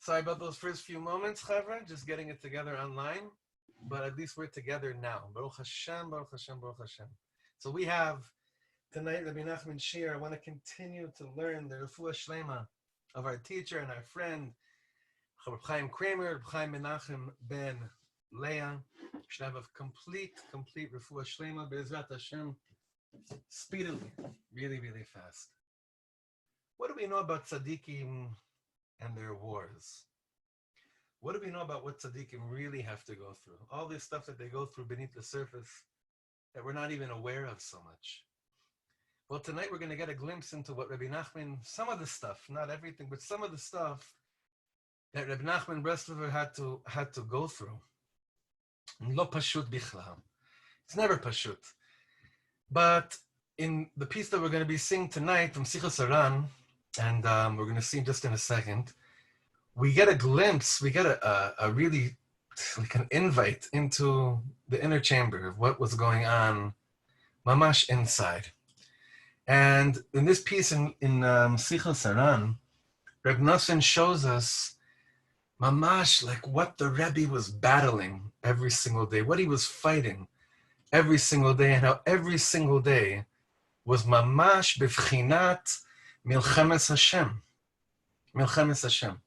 Sorry about those first few moments, Chavra, just getting it together online. But at least we're together now. Baruch Hashem, Baruch Hashem, Baruch Hashem. So we have tonight Rabbi Nachman Shir. I want to continue to learn the Refuah Shlema of our teacher and our friend, Rabbi Chaim Kramer, Rabbi Chaim Menachem ben Leah. Should have a complete Refuah Shlema, Be'ezrat Hashem, speedily, really, really fast. What do we know about tzaddikim and their wars? What do we know about what tzaddikim really have to go through? All this stuff that they go through beneath the surface that we're not even aware of so much. Well, tonight we're going to get a glimpse into what Rabbi Nachman, some of the stuff, not everything, but some of the stuff that Rabbi Nachman Breslover had to go through. Lo pashut bichlal. It's never pashut. But in the piece that we're going to be seeing tonight from Sichos Haran, and we're going to see just in a second, we get a glimpse, we get a really, like an invite into the inner chamber of what was going on, mamash inside. And in this piece in Sichos Haran, Reb Nosson shows us mamash like what the Rebbe was battling every single day, what he was fighting every single day, and how every single day was mamash b'vchinat milchemes Hashem. Milchemes Hashem.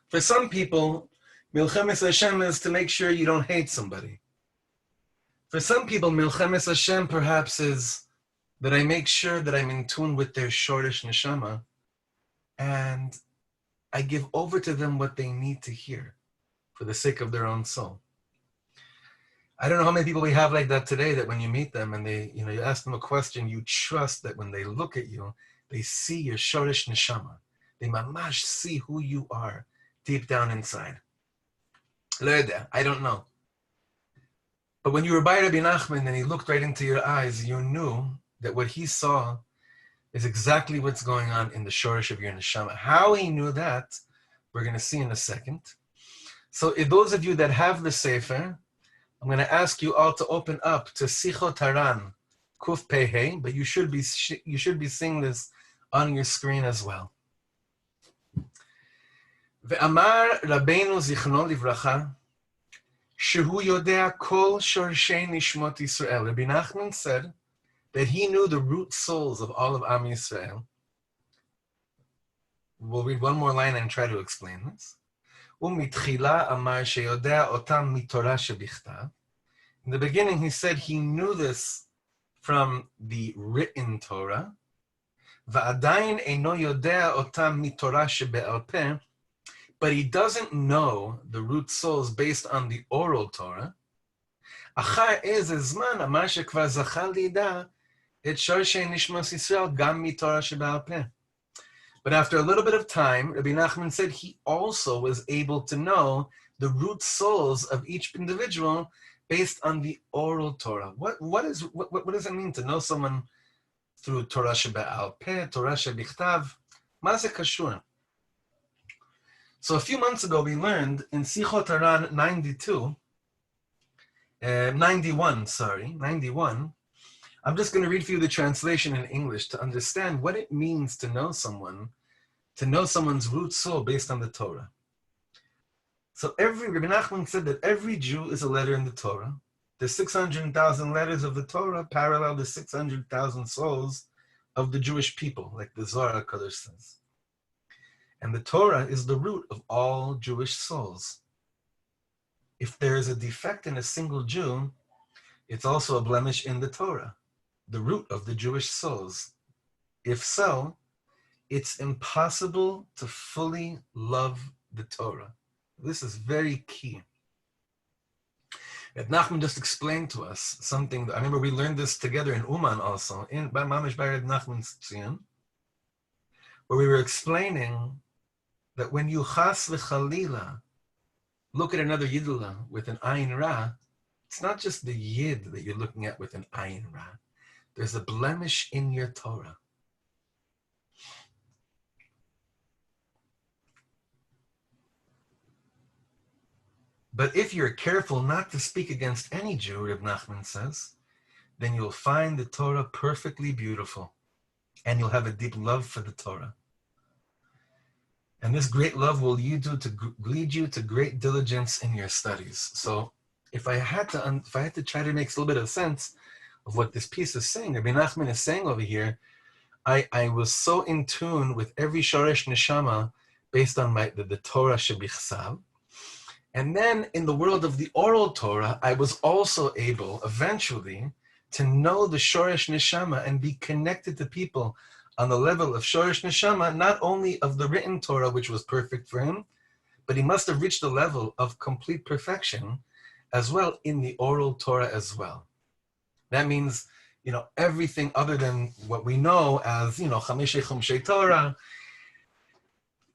For some people, milchemes Hashem is to make sure you don't hate somebody. For some people, milchemes Hashem perhaps is that I make sure that I'm in tune with their shortish neshama, and I give over to them what they need to hear for the sake of their own soul. I don't know how many people we have like that today, that when you meet them and they, you ask them a question, you trust that when they look at you, they see your shorish neshama. They mamash see who you are deep down inside. I don't know. But when you were by Rabbi Nachman and he looked right into your eyes, you knew that what he saw is exactly what's going on in the shorish of your neshama. How he knew that, we're going to see in a second. So if those of you that have the Sefer, I'm going to ask you all to open up to Sichot Haran, Kuf Pehei, but you should be seeing this on your screen as well. Ve'amar Rabbeinu Zichrono Livracha, shehu yodea kol shorshei nishmot Yisrael. Rabbi Nachman said that he knew the root souls of all of Am Yisrael. We'll read one more line and try to explain this. Umitchila amar sheyodea otam mitorah shebichtav. In the beginning, he said he knew this from the written Torah. Va'adayin eino yodea otam mitorah shebe'al peh. But he doesn't know the root souls based on the oral Torah. Achar ez zman amar shekvar zachar lida et shorshei nishmas Yisrael gam mitorah shebe'al peh. But after a little bit of time, Rabbi Nachman said he also was able to know the root souls of each individual based on the oral Torah. What does it mean to know someone through Torah shebe'al peh, Torah shebichtav? Ma ze kashur? So a few months ago, we learned in Sichot Haran 91. I'm just going to read for you the translation in English to understand what it means to know someone, to know someone's root soul based on the Torah. So Rabbi Nachman said that every Jew is a letter in the Torah. The 600,000 letters of the Torah parallel the 600,000 souls of the Jewish people, like the Zohar HaKadosh says. And the Torah is the root of all Jewish souls. If there is a defect in a single Jew, it's also a blemish in the Torah, the root of the Jewish souls. If so, it's impossible to fully love the Torah. This is very key. Reb Nachman just explained to us something that, I remember we learned this together in Uman also, by Mamish by Reb Nachman's Tzion, where we were explaining that when you chas v'chalila look at another yidula with an ayin ra, it's not just the yid that you're looking at with an ayin ra. There's a blemish in your Torah. But if you're careful not to speak against any Jew, Reb Nachman says, then you'll find the Torah perfectly beautiful, and you'll have a deep love for the Torah. And this great love will lead you to great diligence in your studies. So if I had to try to make a little bit of sense of what this piece is saying, Rabbi Nachman is saying over here, I was so in tune with every shoresh neshama based on the Torah shebichsav. And then in the world of the oral Torah, I was also able eventually to know the shoresh neshama and be connected to people on the level of shoresh neshama, not only of the written Torah, which was perfect for him, but he must have reached the level of complete perfection as well in the oral Torah as well. That means, everything other than what we know as, Chameshei Chumshei Torah,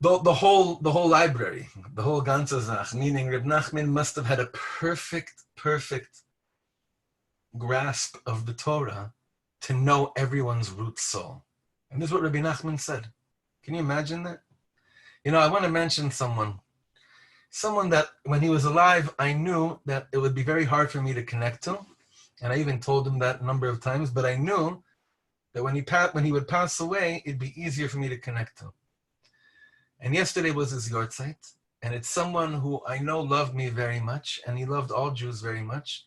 the whole library, the whole ganze Zach, meaning Reb Nachman must have had a perfect grasp of the Torah to know everyone's root soul. And this is what Rabbi Nachman said. Can you imagine that? I want to mention someone that when he was alive, I knew that it would be very hard for me to connect to. And I even told him that a number of times, but I knew that when he would pass away, it'd be easier for me to connect to. And yesterday was his yortzeit, and it's someone who I know loved me very much, and he loved all Jews very much.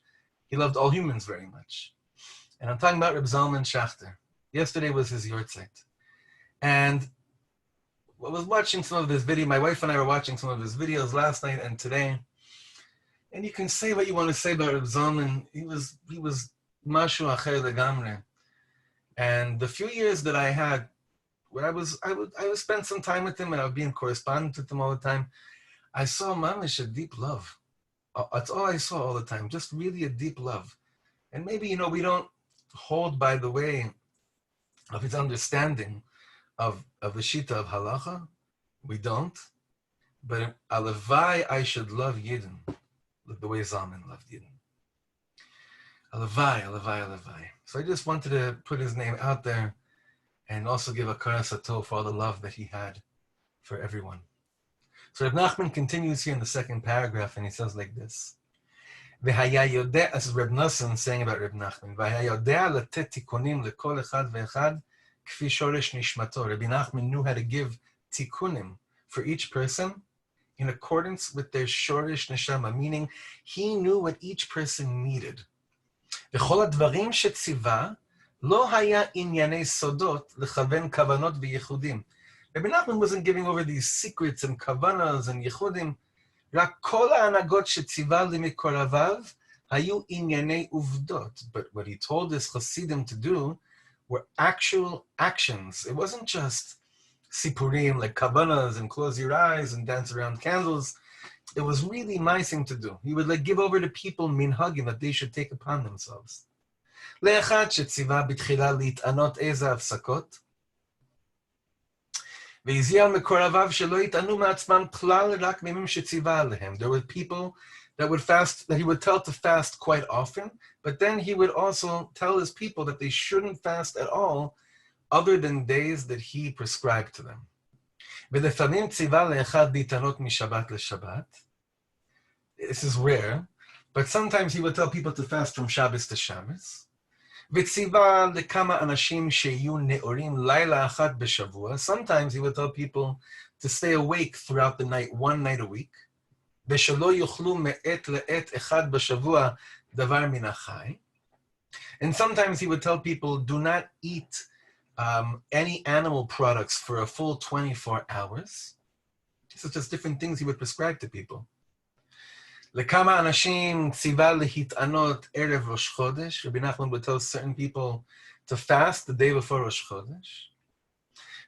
He loved all humans very much. And I'm talking about Reb Zalman Schachter. Yesterday was his yortzeit. And I was watching some of his videos. My wife and I were watching some of his videos last night and today. And you can say what you want to say about Reb Zalman. He was mashu acher legamre. And the few years that I had, where I would spend some time with him, and I would be in correspondence with him all the time. I saw mamish a deep love. That's all I saw all the time, just really a deep love. And maybe we don't hold by the way of his understanding of the shita of halacha. We don't. But alavai, I should love Yidden the way Zalman loved Yidden. Alavai, alavai, alavai. So I just wanted to put his name out there and also give a karasato for all the love that he had for everyone. So Reb Nachman continues here in the second paragraph, and he says like this. This is Reb Nosson saying about Reb Nachman. Rabbi Nachman knew how to give tikkunim for each person in accordance with their shoresh neshama, meaning he knew what each person needed. וכל הדברים שציווה לא היה ענייני סודות לכוון כוונות וייחודים. Rabbi Nachman wasn't giving over these secrets and kavanas and ייחודים. רק כל ההנהגות שציווה למקורביו היו ענייני עובדות. But what he told his Hasidim to do were actual actions. It wasn't just sipurim, like kavanas and close your eyes and dance around candles. It was really my thing to do. He would give over to people minhagim that they should take upon themselves. לאחד שציווה בתחילה להתענות איזה הפסקות, והזהיר על מקורביו שלא יטענו מעצמם כלל רק מימים שציווה עליהם. There were people that would fast, that he would tell to fast quite often, but then he would also tell his people that they shouldn't fast at all other than days that he prescribed to them. ולפעמים ציווה לאחד להתענות משבת לשבת. This is rare, but sometimes he would tell people to fast from Shabbos to Shabbos. וציווה לכמה אנשים שיהיו נאורים לילה אחת בשבוע. Sometimes he would tell people to stay awake throughout the night, one night a week. ושלא יאכלו מעת לעת אחד בשבוע דבר מן החי. And sometimes he would tell people, do not eat any animal products for a full 24 hours. So just different things he would prescribe to people. לכמה אנשים ציווה להתענות ערב ראש חודש. Rabbi Nachman would tell certain people to fast the day before Rosh Chodesh.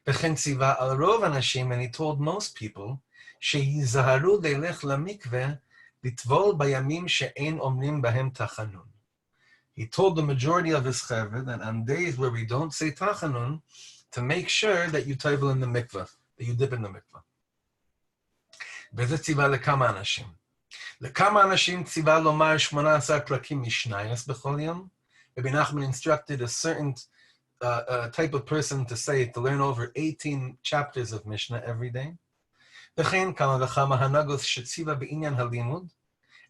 וכן ציווה על רוב אנשים, and he told most people, שיזהרו ללך למקווה לטבול בימים שאין אומרים בהם תחנון. He told the majority of his chaver that on days where we don't say tachanun, to make sure that you tovel in the mikvah, that you dip in the mikvah. וזה ציווה לכמה אנשים. לכמה אנשים ציווה לומר 18 פרקים משנייס בכל יום. Rabbi Nachman instructed a certain type of person to learn over 18 chapters of Mishnah every day. וכן כמה וכמה הנהגות שציווה בעניין הלימוד.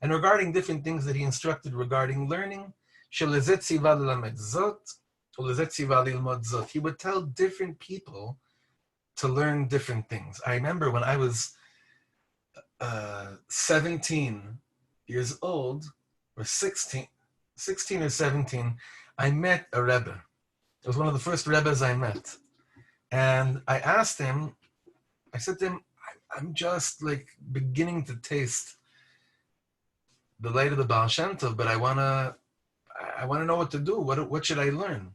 And regarding different things that he instructed regarding learning, שלזה ציווה ללמד זאת, ולזה ציווה ללמוד זאת. He would tell different people to learn different things. I remember when I was 17 years old, or 16 or 17, I met a Rebbe. It was one of the first Rebbes I met. And I asked him, I said to him, I'm just like beginning to taste the light of the Baal Shem Tov, but I wanna know what to do. What should I learn?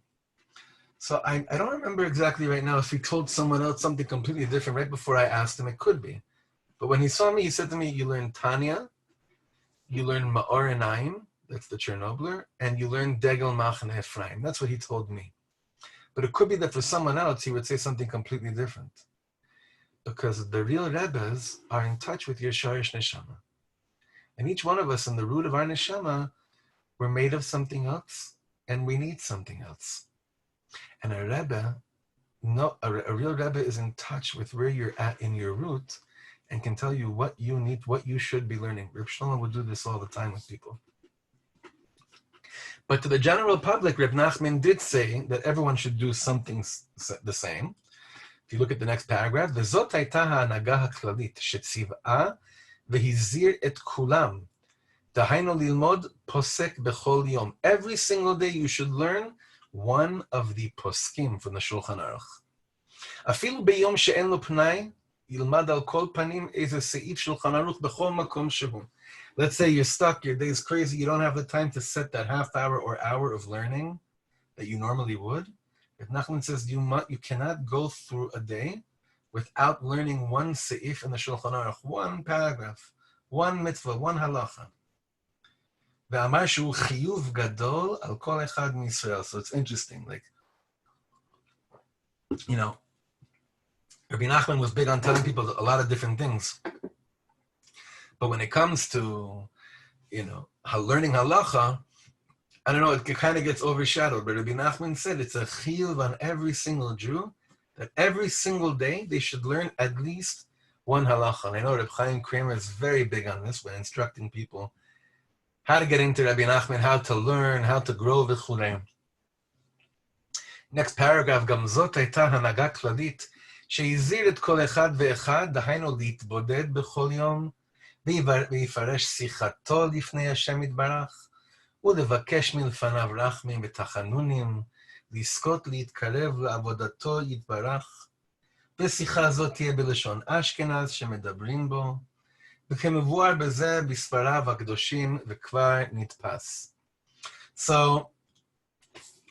So I don't remember exactly right now if he told someone else something completely different right before I asked him. It could be. But when he saw me, he said to me, you learn Tanya, you learn Ma'or Enayim, that's the Chernobler, and you learn Degel Machane Ephraim. That's what he told me. But it could be that for someone else, he would say something completely different. Because the real Rebbes are in touch with your Sharish Neshama. And each one of us in the root of our Neshama, we're made of something else, and we need something else. And a Rebbe, a real Rebbe is in touch with where you're at in your root and can tell you what you need, what you should be learning. Reb Shlomo would do this all the time with people. But to the general public, Reb Nachman did say that everyone should do something the same. If you look at the next paragraph, וזאת הייתה ההנהגה הכללית שציווה והזהיר את כולם. דהיינו ללמוד פוסק בכל יום. Every single day you should learn one of the poskim from the Shulchan Aruch. אפילו ביום שאין לו פנאי, ילמד על כל פנים איזה סעיף שולחן ערוך בכל מקום שהוא. Let's say you're stuck, your day's crazy, you don't have the time to set that half hour or hour of learning that you normally would. If Nachman says you cannot go through a day without learning one seif in the Shulchan Aruch, one paragraph, one mitzvah, one halacha. ואמר שהוא חיוב גדול על כל אחד מישראל. So it's interesting, like, you know, Rabbi Nachman was big on telling people a lot of different things. But when it comes to, you know, learning halacha, I don't know, it kind of gets overshadowed. But Rabbi Nachman said it's a chiyuv on every single Jew that every single day they should learn at least one halacha. And I know Reb Chaim Kramer is very big on this when instructing people how to get into Rabbi Nachman, how to learn, how to grow v'churei. Next paragraph, גם זאת הייתה הנהגה כללית שהזהיר את כל אחד ואחד, דהיינו להתבודד בכל יום, ויפרש שיחתו לפני השם יתברך, ולבקש מלפניו רחמים ותחנונים, לזכות להתקרב לעבודתו יתברך, ושיחה זאת תהיה בלשון אשכנז שמדברים בו, וכמבואר בזה בספריו הקדושים וכבר נתפס. So,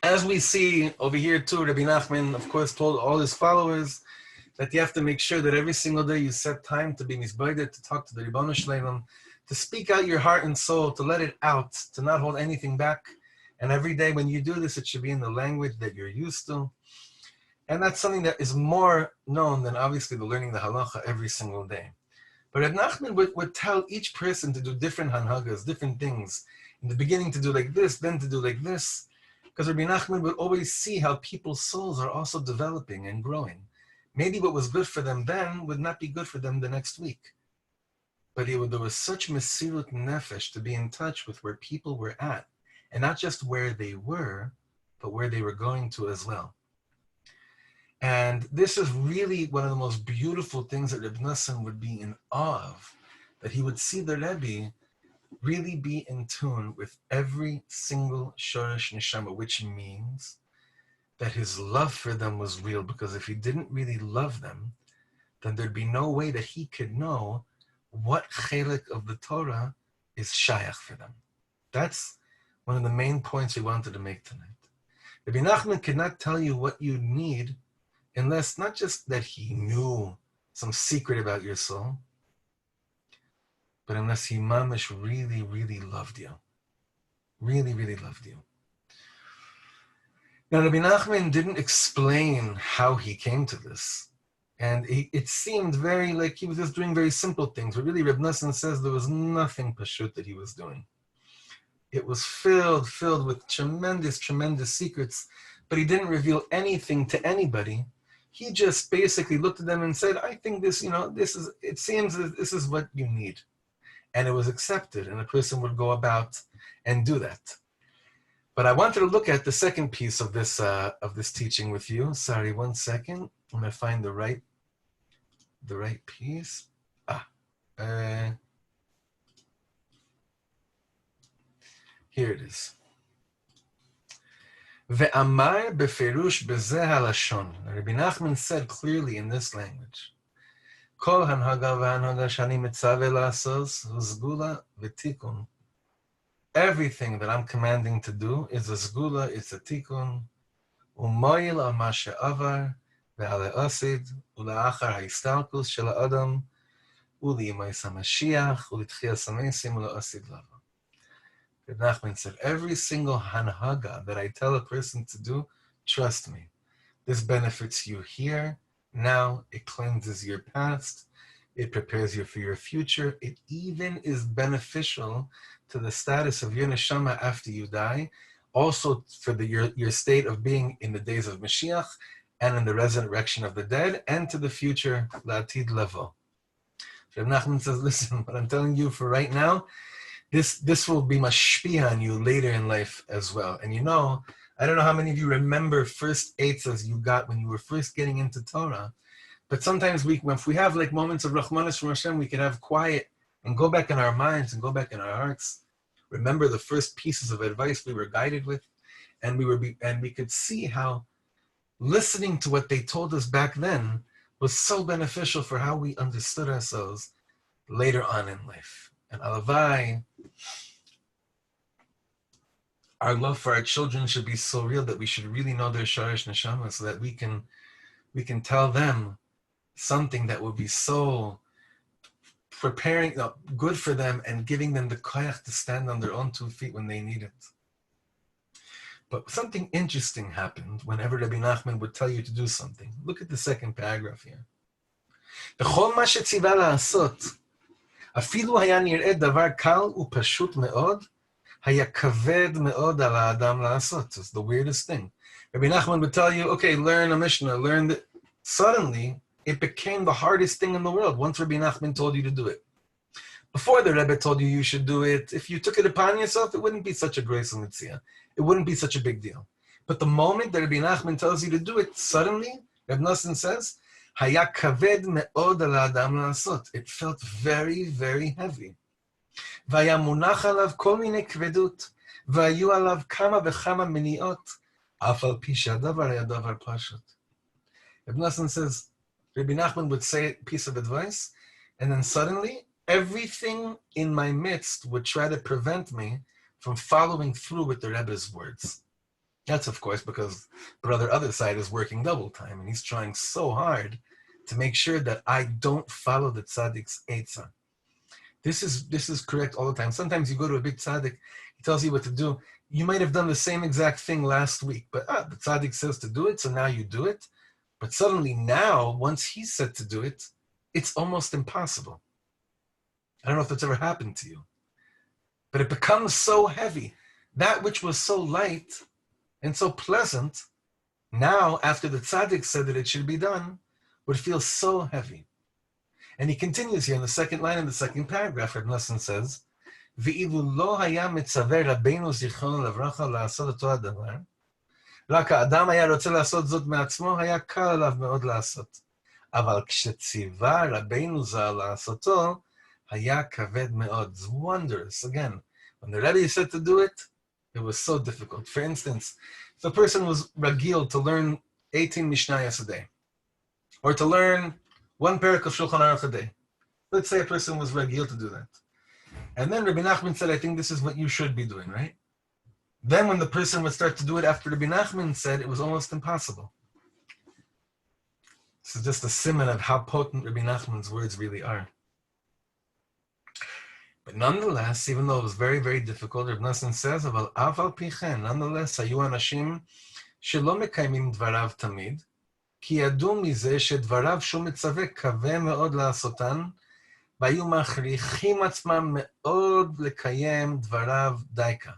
as we see over here too, Rabbi Nachman, of course, told all his followers that you have to make sure that every single day you set time to be misbaidet, to talk to the Ribono Shel Olam, to speak out your heart and soul, to let it out, to not hold anything back. And every day when you do this, it should be in the language that you're used to. And that's something that is more known than obviously the learning the halacha every single day. But Reb Nachman would tell each person to do different hanhagas, different things. In the beginning to do like this, then to do like this. Because Rabbi Nachman would always see how people's souls are also developing and growing. Maybe what was good for them then would not be good for them the next week. But there was such mesirut nefesh to be in touch with where people were at. And not just where they were, but where they were going to as well. And this is really one of the most beautiful things that Reb Nosson would be in awe of. That he would see the Rebbe really be in tune with every single Shoresh Neshama, which means that his love for them was real, because if he didn't really love them, then there'd be no way that he could know what chelik of the Torah is shayach for them. That's one of the main points we wanted to make tonight. Rabbi Nachman could not tell you what you need unless not just that he knew some secret about your soul, but unless he mamish really, really loved you. Really, really loved you. Now, Rabbi Nachman didn't explain how he came to this. And it seemed very like he was just doing very simple things. But really, Reb Nosson says there was nothing pashut that he was doing. It was filled with tremendous, tremendous secrets. But he didn't reveal anything to anybody. He just basically looked at them and said, I think this, it seems that this is what you need. And it was accepted. And a person would go about and do that. But I wanted to look at the second piece of this teaching with you. Sorry, 1 second. I'm going to find the right the right piece. Here it is. Ve'amar beferush bezeh halashon. Rabbi Nachman said clearly in this language, Kol hanhaga v'hanhaga shani mitzaveh la'asos zgula v'tikun. Everything that I'm commanding to do is a zgula, it's a tikun. U'moyil al ma she'avar ve'ale osid u'la'achar ha'istalkus shel ha'adam u'li'imais ha'mashiach u'l'tchiyas ha'mesim u'la'osid lava. Nachman said, every single hanhaga that I tell a person to do, trust me, this benefits you here, now, it cleanses your past, it prepares you for your future, it even is beneficial to the status of your neshama after you die, also for your state of being in the days of Mashiach, and in the resurrection of the dead, and to the future, la'atid lavo. Nachman says, listen, what I'm telling you for right now, this will be mashpia on you later in life as well. And you know, I don't know how many of you remember first eitzas you got when you were first getting into Torah, but sometimes if we have like moments of Rahmanas from Hashem, we can have quiet and go back in our minds and go back in our hearts. Remember the first pieces of advice we were guided with, and we could see how listening to what they told us back then was so beneficial for how we understood ourselves later on in life. And alavai, our love for our children should be so real that we should really know their sharish neshama, so that we can tell them something that will be so preparing, good for them, and giving them the koyach to stand on their own 2 feet when they need it. But something interesting happened whenever Rabbi Nachman would tell you to do something. Look at the second paragraph here. B'chol ma shetzivah la'asot, afilu haya nir'eh davar kal u'pashut me'od, haya kaved me'od al ha'adam la'asot. It's the weirdest thing. Rabbi Nachman would tell you, okay, learn a Mishnah, learn that. Suddenly, it became the hardest thing in the world once Rabbi Nachman told you to do it. Before the Rebbe told you should do it, if you took it upon yourself, it wouldn't be such a grace and mitzvah. It wouldn't be such a big deal. But the moment that Rabbi Nachman tells you to do it, suddenly, Rabbi Nosson says, Haya kaved me'od al ha'adam la'asot. It felt very, very heavy. Vaya munach alav kol minei kvedut, vayu alav kama v'chama miniot, af al pi she'adavar haya davar pashut. Rabbi Nosson says, Rabbi Nachman would say a piece of advice, and then suddenly, everything in my midst would try to prevent me from following through with the Rebbe's words. That's, of course, because brother other side is working double time, and he's trying so hard to make sure that I don't follow the tzaddik's eitzah. This is correct all the time. Sometimes you go to a big tzaddik, he tells you what to do. You might have done the same exact thing last week, but the tzaddik says to do it, so now you do it. But suddenly now, once he said to do it, it's almost impossible. I don't know if that's ever happened to you. But it becomes so heavy. That which was so light and so pleasant, now, after the tzaddik said that it should be done, would feel so heavy. And he continues here in the second line of the second paragraph. Reb Nosson says, "Ve'ilu lo haya mitzaveh Rabbeinu zichrono levracha la'asot oto hadavar, רק האדם היה רוצה לעשות זאת מעצמו, היה קל עליו מאוד לעשות. אבל כשציווה רבנו ז"ל לעשותו, היה כבד מאוד. It's wondrous. Again, when the Rebbe said to do it, it was so difficult. For instance, if a person was ragil to learn 18 Mishnayos a day, or to learn 1 parak of Shulchan Aruch a day, let's say a person was ragil to do that. And then Rabbi Nachman said, I think this is what you should be doing, right? Then when the person would start to do it after Rabbi Nachman said, it was almost impossible. This is just a simon of how potent Rabbi Nachman's words really are. But nonetheless, even though it was very, very difficult, Rabbi Nosson says, "Aval aval pichen." Nonetheless, hayu anashim shelo mekayimim dvarav tamid, ki yadu mize shedvarav shu mitzaveh kaveh meod la'asotan, v'hayu machrichim atzmam meod lekayem dvarav daika.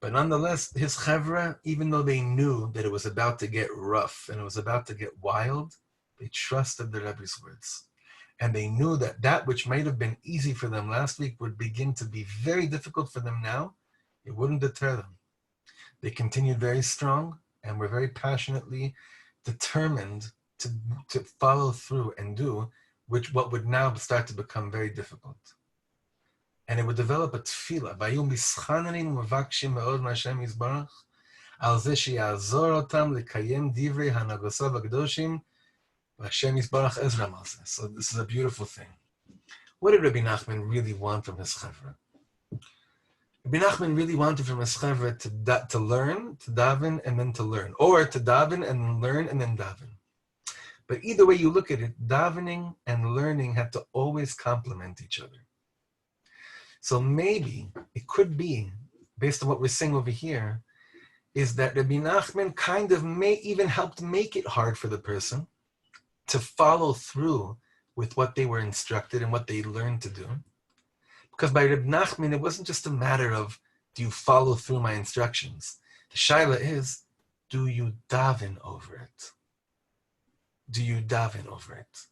But nonetheless, his chevra, even though they knew that it was about to get rough and it was about to get wild, they trusted the Rebbe's words. And they knew that that which might have been easy for them last week would begin to be very difficult for them now. It wouldn't deter them. They continued very strong and were very passionately determined to, to follow through and do what would now start to become very difficult. And it would develop a tefillah. Vayu mischanenim mevakshim me'od ma'Hashem yizbarach al ze sheyazor otam lekayem divrei hanagosav hakadoshim v'Hashem yizbarach ezram al ze. So this is a beautiful thing. What did Rabbi Nachman really want from his chevra? Rabbi Nachman really wanted from his chevra to learn, to daven, and then to learn. Or to daven and learn and then daven. But either way you look at it, davening and learning have to always complement each other. So maybe it could be, based on what we're saying over here, is that Rabbi Nachman kind of may even helped make it hard for the person to follow through with what they were instructed and what they learned to do. Because by Rabbi Nachman, it wasn't just a matter of, do you follow through my instructions? The shaila is, do you daven over it? Do you daven over it?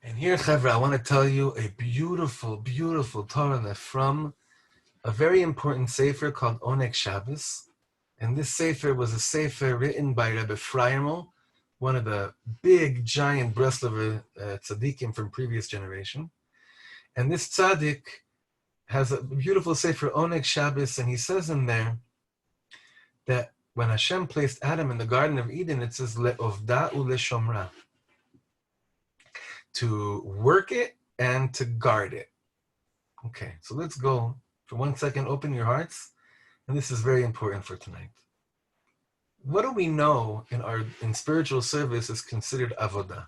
And here, Chevra, I want to tell you a beautiful, beautiful Torah from a very important sefer called Oneg Shabbos. And this sefer was a sefer written by Rebbe Freimel, one of the big, giant Breslover tzaddikim from previous generation. And this tzaddik has a beautiful sefer Oneg Shabbos, and he says in there that when Hashem placed Adam in the Garden of Eden, it says, Le'ovda u'leshomra, to work it and to guard it. Okay, so let's go for 1 second, open your hearts, and this is very important for tonight. What do we know in spiritual service is considered avodah?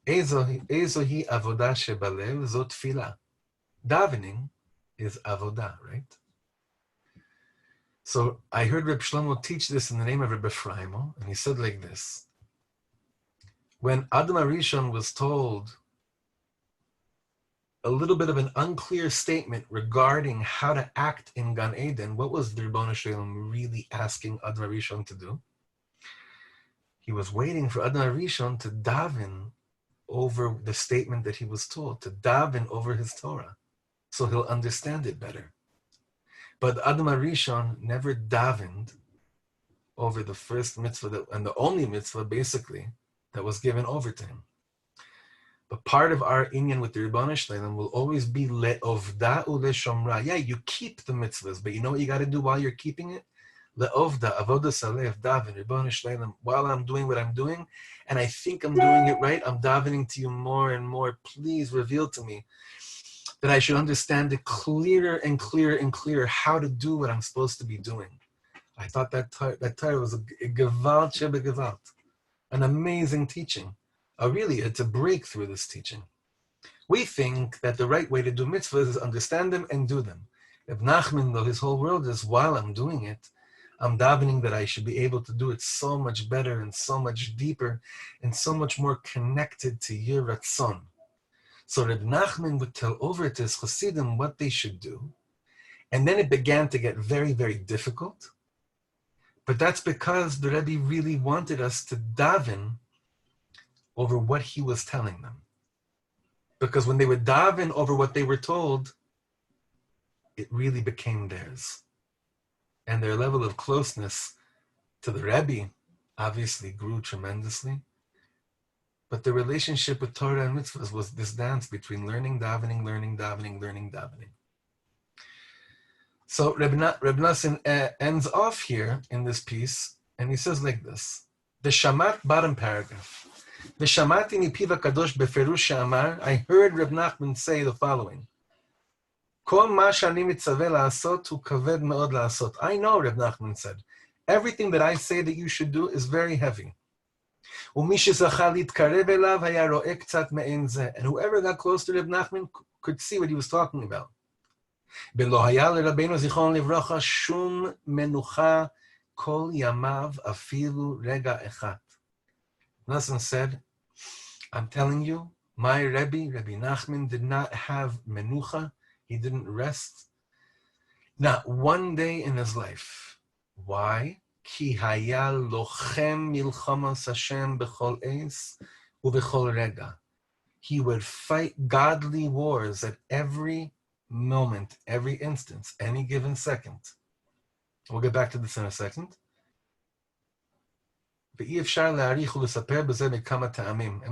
Ezohi avodah shebalev zot tefillah. Davening is avodah, right? So I heard Reb Shlomo teach this in the name of Rebbe Freimel, and he said like this. When Adam HaRishon was told a little bit of an unclear statement regarding how to act in Gan Eden, what was the Ribono Shel Olam really asking Adam HaRishon to do? He was waiting for Adam HaRishon to daven over the statement that he was told, to daven over his Torah, so he'll understand it better. But Adam HaRishon never davened over the first mitzvah, and the only mitzvah, basically, that was given over to him. But part of our inyan with the Ribono Shel Olam will always be le'ovda u'leshomra. Yeah, you keep the mitzvahs, but you know what you got to do while you're keeping it? Le'ovda, avodah saleh, daven, Ribono Shel Olam. While I'm doing what I'm doing, and I think I'm doing it right, I'm davening to you more and more. Please reveal to me that I should understand it clearer and clearer and clearer how to do what I'm supposed to be doing. I thought that Torah was a gewalt shebe gewalt. An amazing teaching. Really, it's a breakthrough, this teaching. We think that the right way to do mitzvahs is understand them and do them. If Nachman, though, his whole world is while I'm doing it, I'm davening that I should be able to do it so much better and so much deeper and so much more connected to your ratzon. So Reb Nachman would tell over to his Chassidim what they should do. And then it began to get very, very difficult. But that's because the Rebbe really wanted us to daven over what he was telling them. Because when they would daven over what they were told, it really became theirs. And their level of closeness to the Rebbe obviously grew tremendously. But the relationship with Torah and mitzvahs was this dance between learning, davening, learning, davening, learning, davening. So Reb Nassim ends off here in this piece, and he says like this, the Shamat, bottom paragraph, the Shamati mipiv HaKadosh beferush she'amar, I heard Reb Nachman say the following, Kol ma shani mitzaveh la'asot hu kaved me'od la'asot. I know, Reb Nachman said, everything that I say that you should do is very heavy. And whoever got close to Reb Nachman could see what he was talking about. Nassim said, I'm telling you, my Rebbe Nachman, did not have menucha. He didn't rest. Not one day in his life. Why? Ki haya lochem milchamas Hashem bechol eis ubechol rega. He would fight godly wars at every moment, every instance, any given second. We'll get back to this in a second. And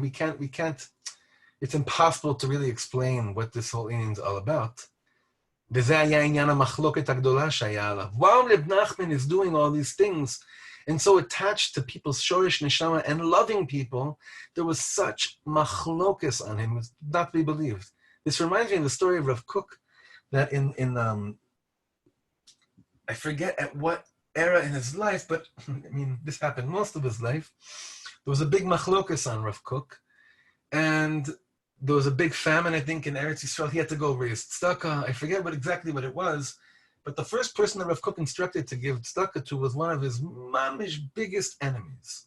we can't, it's impossible to really explain what this whole inyan is all about. While Reb Nachman is doing all these things and so attached to people's shorish neshama and loving people, there was such machlokas on him, it's not to be believed. This reminds me of the story of Rav Kook, that in I forget at what era in his life, but I mean, this happened most of his life. There was a big machlokas on Rav Kook, and there was a big famine, I think, in Eretz Yisrael. He had to go raise tzedakah. I forget exactly what it was, but the first person that Rav Kook instructed to give tzedakah to was one of his mamish biggest enemies.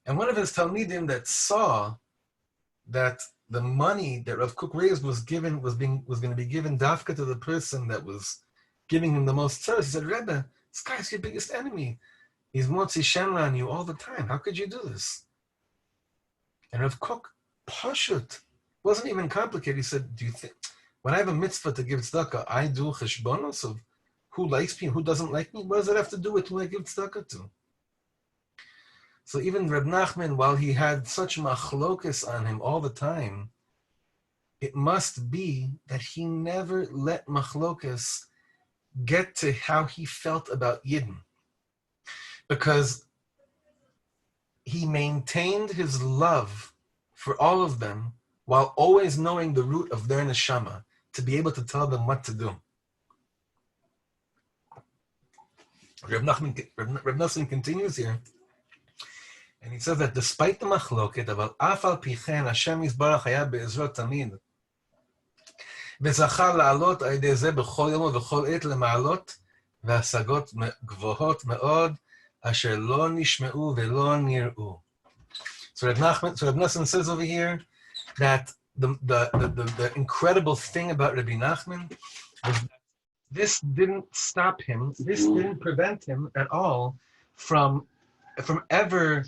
And one of his talmidim that saw that the money that Rav Kook raised was going to be given dafka to the person that was giving him the most service. He said, Rebbe, this guy's your biggest enemy. He's motzi shenra on you all the time. How could you do this? And Rav Kook, pashut, wasn't even complicated. He said, do you think, when I have a mitzvah to give tzedakah, I do cheshbonos of who likes me and who doesn't like me? What does that have to do with who I give tzedakah to? So even Reb Nachman, while he had such machlokas on him all the time, it must be that he never let machlokas get to how he felt about Yidden. Because he maintained his love for all of them while always knowing the root of their neshama to be able to tell them what to do. Reb Nachman continues here, and he says that despite the machloket, aval afal pichen Hashem yisbarach haya be'ezrot tamid, וזכה לעלות על ידי זה בכל יום ובכל עת למעלות והשגות גבוהות מאוד אשר לא נשמעו ולא נראו. So Reb Nachman says over here that the incredible thing about Rabbi Nachman was that this didn't stop him, this didn't prevent him at all from ever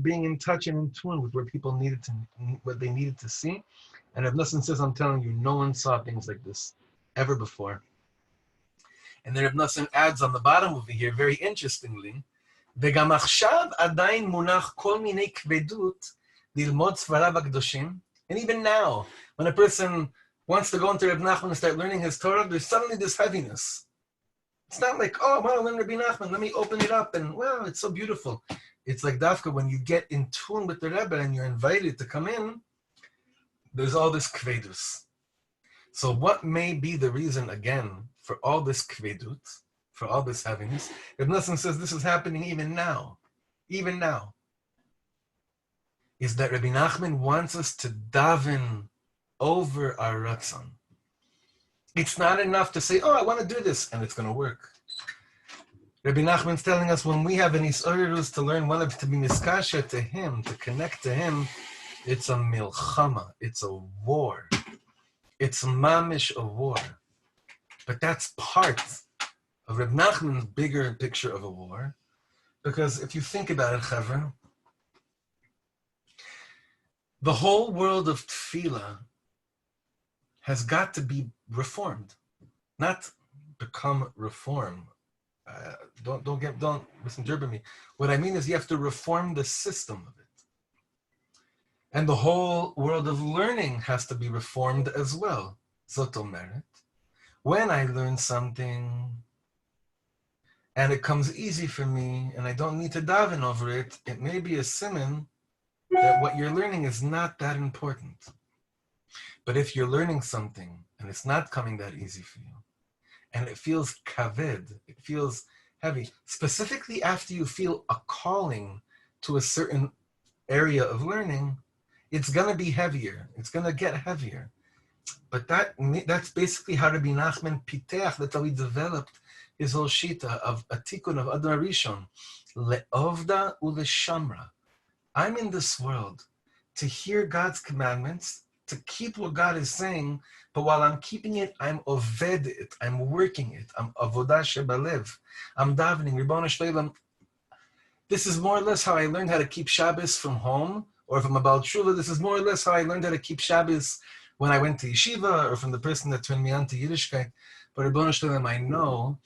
being in touch and in tune with what people what they needed to see. And Reb Nachman says, I'm telling you, no one saw things like this ever before. And then Reb Nachman adds on the bottom over here, very interestingly, וגם עכשיו עדיין מונח כל מיני כבדות ללמוד ספריו הקדושים. And even now, when a person wants to go into Reb Nachman and start learning his Torah, there's suddenly this heaviness. It's not like, oh, I want to learn Rabbi Nachman, let me open it up, and wow, it's so beautiful. It's like dafka, when you get in tune with the Rebbe and you're invited to come in, there's all this kvedus. So what may be the reason, again, for all this kvedut, for all this heaviness? Reb Nachman says this is happening even now, is that Rabbi Nachman wants us to daven over our ratzon. It's not enough to say, oh, I want to do this, and it's going to work. Rabbi Nachman's telling us when we have an isorus to learn to be miskasha to him, to connect to him, it's a milchama, it's a war. It's mamish a war. But that's part of Rabbi Nachman's bigger picture of a war, because if you think about it, Chavra, the whole world of tefillah has got to be reformed, not become reform. Don't misinterpret me. What I mean is you have to reform the system of it. And the whole world of learning has to be reformed as well. Zoto merit. When I learn something and it comes easy for me and I don't need to daven over it, it may be a siman that what you're learning is not that important. But if you're learning something and it's not coming that easy for you, and it feels kaved, it feels heavy, specifically after you feel a calling to a certain area of learning, it's going to be heavier. It's going to get heavier. But that's basically how Rabbi Nachman Piteach, that's how he developed his whole shita of a tikkun of Adon Rishon, le'ovda u'leshamra. I'm in this world to hear God's commandments, to keep what God is saying, but while I'm keeping it, I'm oved it, I'm working it, I'm avodah shebalev, I'm davening, Ribbono Shel Olam. This is more or less how I learned how to keep Shabbos from home, or from a Baal Tshuva. This is more or less how I learned how to keep Shabbos when I went to yeshiva, or from the person that turned me on to Yiddishkeit. But Ribbono Shel Olam, I know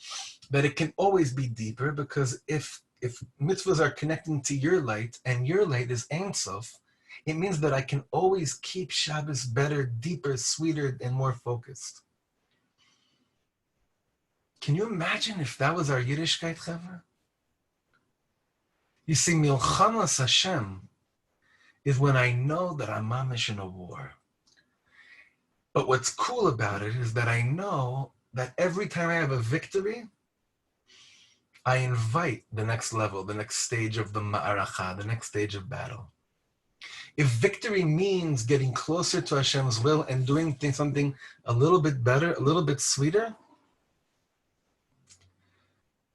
But it can always be deeper, because if mitzvahs are connecting to your light and your light is Ein Sof, it means that I can always keep Shabbos better, deeper, sweeter, and more focused. Can you imagine if that was our Yiddishkeit, Chavra? You see, Milchamas Hashem is when I know that I'm mamish in a war. But what's cool about it is that I know that every time I have a victory, I invite the next level, the next stage of the ma'aracha, the next stage of battle. If victory means getting closer to Hashem's will and doing something a little bit better, a little bit sweeter,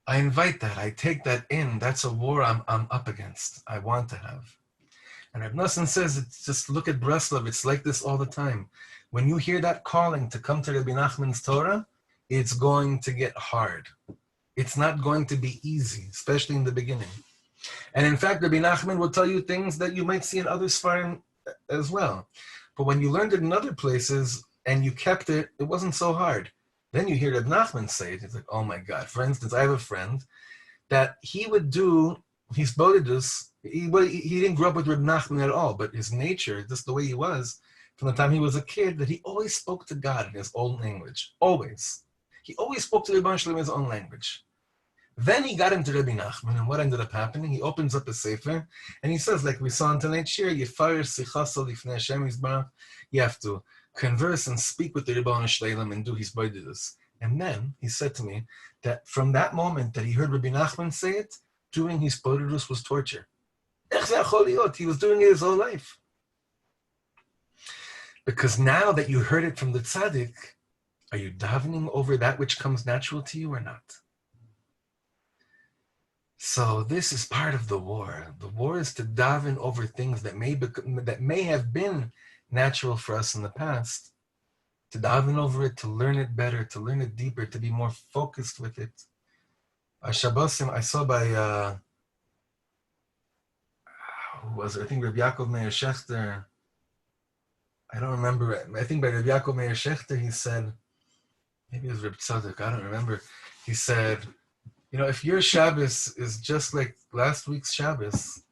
I invite that. I take that in. That's a war I'm up against. I want to have. And Reb Nosson says, it's just look at Breslov. It's like this all the time. When you hear that calling to come to Rabbi Nachman's Torah, it's going to get hard. It's not going to be easy, especially in the beginning. And in fact, Rabbi Nachman will tell you things that you might see in other Sfarim as well. But when you learned it in other places and you kept it, it wasn't so hard. Then you hear Rabbi Nachman say it. It's like, oh my God. For instance, I have a friend that he would do his bodhidus. He didn't grow up with Rabbi Nachman at all, but his nature, just the way he was, from the time he was a kid, that he always spoke to God in his own language. Always. He always spoke to the Rebbe in his own language. Then he got into Rabbi Nachman, and what ended up happening? He opens up a sefer, and he says, like we saw in tonight's shir, you have to converse and speak with the Rebbe Shleilam and do his bodhidus. And then he said to me that from that moment that he heard Rabbi Nachman say it, doing his bodhidus was torture. He was doing it his whole life. Because now that you heard it from the tzaddik, are you davening over that which comes natural to you or not? So this is part of the war. The war is to daven over things that may have been natural for us in the past, to daven over it, to learn it better, to learn it deeper, to be more focused with it. Shabbosim, I saw by, who was it? I think Reb Yaakov Meir Shechter. I don't remember it. I think by Reb Yaakov Meir Shechter, he said, maybe it was Reb Tzadok, I don't remember. He said, you know, if your Shabbos is just like last week's Shabbos,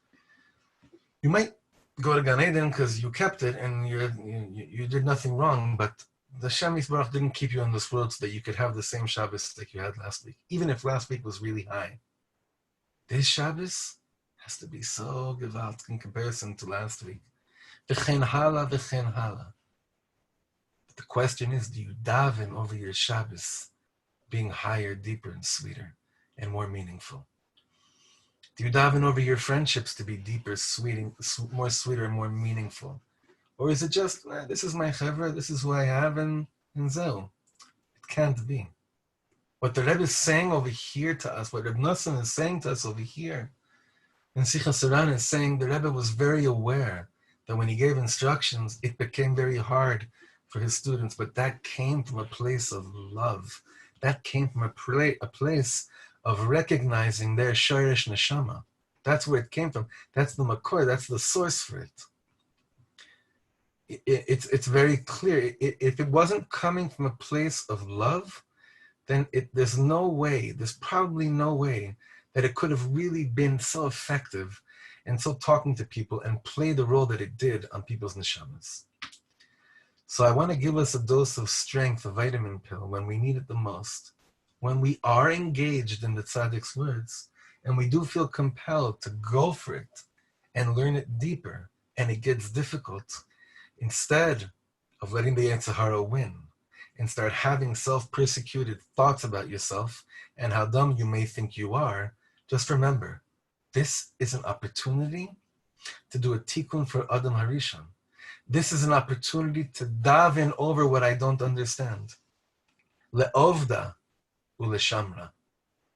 you might go to Gan Eden because you kept it and you did nothing wrong, but the Shem Yisbarach didn't keep you in this world so that you could have the same Shabbos that you had last week, even if last week was really high. This Shabbos has to be so gewalt in comparison to last week. V'chen hala, v'chen hala. But the question is, do you daven over your Shabbos being higher, deeper, and sweeter, and more meaningful? Do you daven over your friendships to be deeper, more sweeter, and more meaningful? Or is it just, this is my chevra, this is who I have, and zeh? It can't be. What the Rebbe is saying over here to us, what Reb Nosson is saying to us over here, and Sichas Saran is saying the Rebbe was very aware that when he gave instructions, it became very hard for his students, but that came from a place of love. That came from a place of recognizing their shoresh neshama. That's where it came from. That's the makor. That's the source for it. It's very clear. If it wasn't coming from a place of love, then there's probably no way that it could have really been so effective and so talking to people and play the role that it did on people's neshamas. So I want to give us a dose of strength, a vitamin pill, when we need it the most. When we are engaged in the tzaddik's words, and we do feel compelled to go for it and learn it deeper, and it gets difficult, instead of letting the Yetzer Hara win and start having self-persecuted thoughts about yourself and how dumb you may think you are, just remember, this is an opportunity to do a tikkun for Adam Harishon. This is an opportunity to daven over what I don't understand. Le'ovda u'leshamra.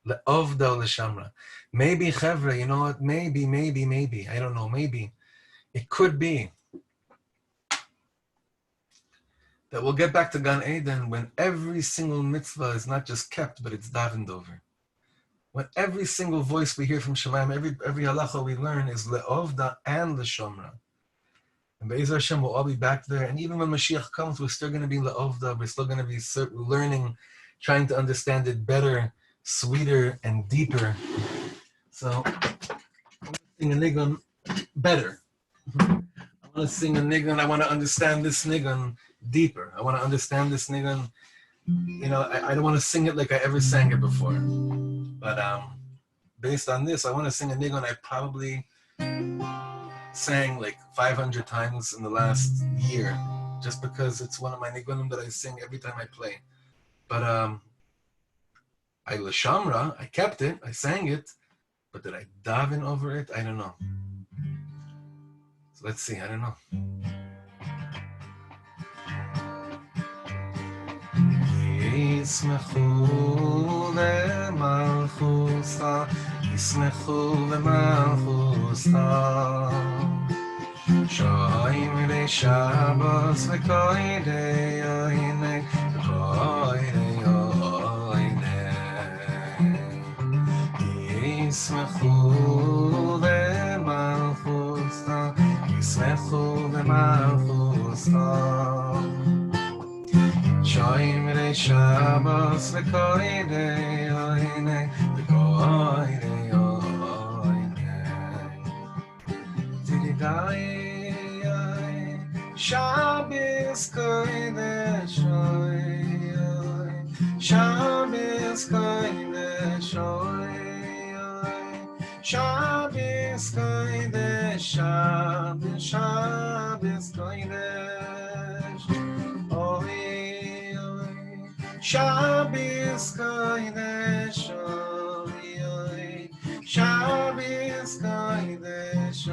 Le'ovda u'leshamra. Maybe, chevra, you know what? Maybe. I don't know, maybe. It could be that we'll get back to Gan Eden when every single mitzvah is not just kept, but it's davened over. When every single voice we hear from Shemayim, every halacha we learn is le'ovda and le'shomra. And Be'ezer Hashem will all be back there. And even when Mashiach comes, we're still going to be le'ovda. We're still going to be learning, trying to understand it better sweeter and deeper. So I want to sing a nigun better. I want to sing a nigun. I want to understand this nigun deeper. I want to understand this nigun. I don't want to sing it like I ever sang it before. But based on this, I want to sing a nigun I probably sang like 500 times in the last year, just because it's one of my nigunim that I sing every time I play. But I l'shamra, I kept it, I sang it, but did I daven over it? I don't know. So let's see, I don't know. Yismechu lemalchusa, yismechu lemalchusa, shoim de Shabbos v'koidei oinek, v'koidei oinek. Yismechu lemalchusa, yismechu lemalchusa, shoim de Shabbos v'koidei oinek, v'koidei oinek. Tididai Shabbos kodesh Shabbos kodesh Shabbos kodesh Shabbos kodesh Shabbos kodesh Shabbos kodesh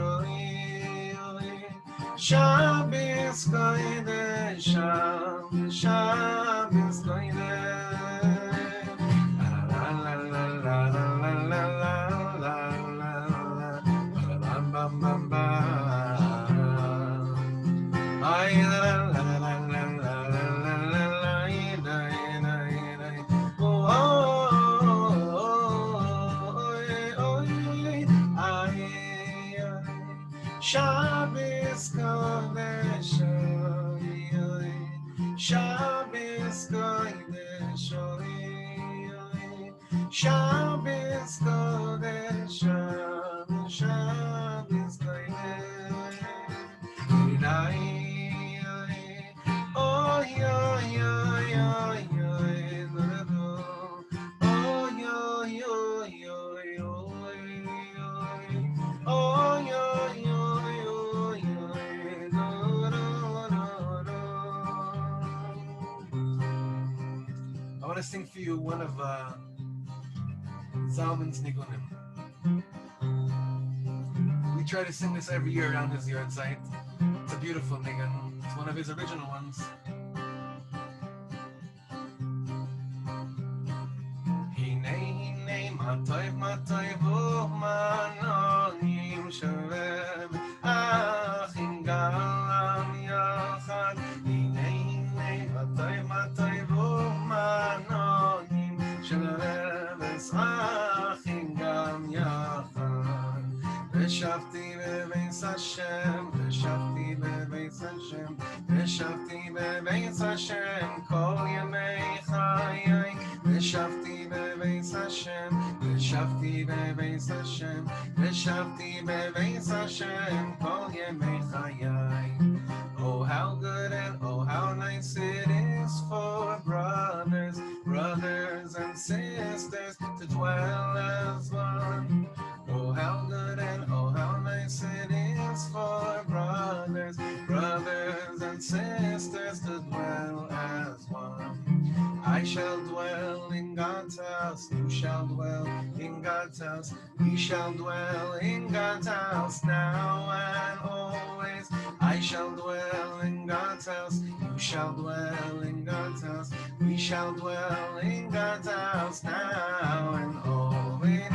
Shabbos kodesh Shabbos kodesh la la la la la la la la la la bam bam bam ay la la la la la la la la Shabbos kodesh Shabbos kodesh Shabbos kodesh Shabbos kodesh oh yo yo yo yo oh yo yo yo yo oh yo yo I want to sing for you one of Zalman's nigunim. We try to sing this every year around his yard site. It's a beautiful nigun. It's one of his original ones. Hine matayv manonim shavem achim galam yachad. Hine matayv manonim shavem achim gam yachad. V'shavti bebeis Hashem, v'shavti bebeis Hashem, v'shavti bebeis Hashem kol yemei chayai. V'shavti bebeis Hashem, v'shavti bebeis Hashem, v'shavti bebeis Hashem kol yemei chayai. Oh, how good and oh, how nice it is for brothers and sisters to dwell as one. Oh, how good and oh, how nice it is for brothers and sisters to dwell as one. I shall dwell in God's house, you shall dwell in God's house, we shall dwell in God's house now and always. I shall dwell in God's house, you shall dwell in God's house, we shall dwell in God's house now and always.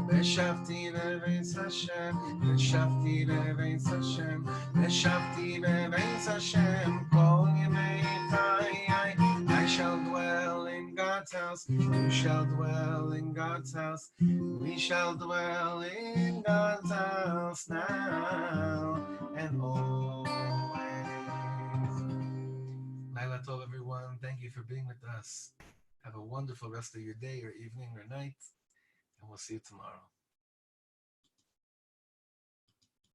V'shavti bebeis Hashem, v'shavti bebeis Hashem kol yemei chayai. I house. You shall dwell in God's house. We shall dwell in God's house now and always. Laila Tov, everyone. Thank you for being with us. Have a wonderful rest of your day or evening or night, and we'll see you tomorrow.